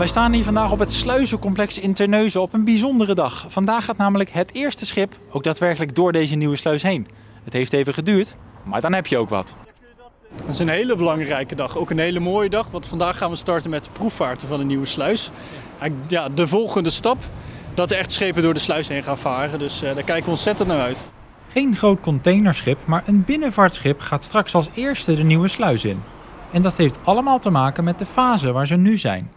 Wij staan hier vandaag op het sluizencomplex in Terneuzen op een bijzondere dag. Vandaag gaat namelijk het eerste schip ook daadwerkelijk door deze nieuwe sluis heen. Het heeft even geduurd, maar dan heb je ook wat. Het is een hele belangrijke dag, ook een hele mooie dag, want vandaag gaan we starten met de proefvaarten van de nieuwe sluis. Ja, de volgende stap, dat er echt schepen door de sluis heen gaan varen, dus daar kijken we ontzettend naar uit. Geen groot containerschip, maar een binnenvaartschip gaat straks als eerste de nieuwe sluis in. En dat heeft allemaal te maken met de fase waar ze nu zijn.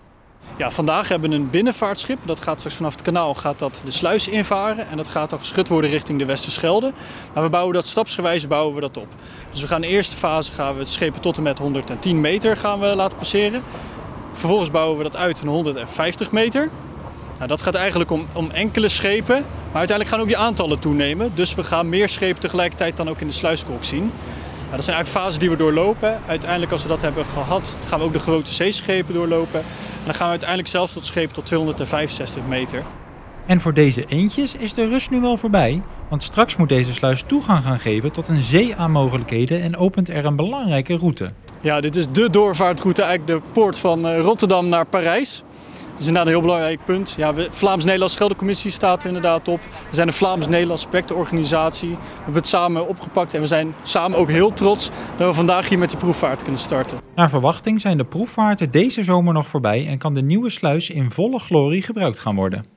Ja, vandaag hebben we een binnenvaartschip, dat gaat straks vanaf het kanaal de sluis invaren en dat gaat dan geschud worden richting de Westerschelde. Maar we bouwen dat stapsgewijs op. Dus we gaan in de eerste fase het schepen tot en met 110 meter gaan we laten passeren. Vervolgens bouwen we dat uit naar 150 meter. Nou, dat gaat eigenlijk om enkele schepen, maar uiteindelijk gaan ook die aantallen toenemen. Dus we gaan meer schepen tegelijkertijd dan ook in de sluiskolk zien. Nou, dat zijn eigenlijk fases die we doorlopen. Uiteindelijk als we dat hebben gehad, gaan we ook de grote zeeschepen doorlopen. En dan gaan we uiteindelijk zelfs tot schepen tot 265 meter. En voor deze eendjes is de rust nu wel voorbij, want straks moet deze sluis toegang gaan geven tot een zee aan mogelijkheden en opent er een belangrijke route. Ja, dit is de doorvaartroute, eigenlijk de poort van Rotterdam naar Parijs. Dat is inderdaad een heel belangrijk punt. Ja, Vlaams-Nederlands Scheldecommissie staat er inderdaad op. We zijn een Vlaams-Nederlands projectorganisatie. We hebben het samen opgepakt en we zijn samen ook heel trots dat we vandaag hier met die proefvaart kunnen starten. Naar verwachting zijn de proefvaarten deze zomer nog voorbij en kan de nieuwe sluis in volle glorie gebruikt gaan worden.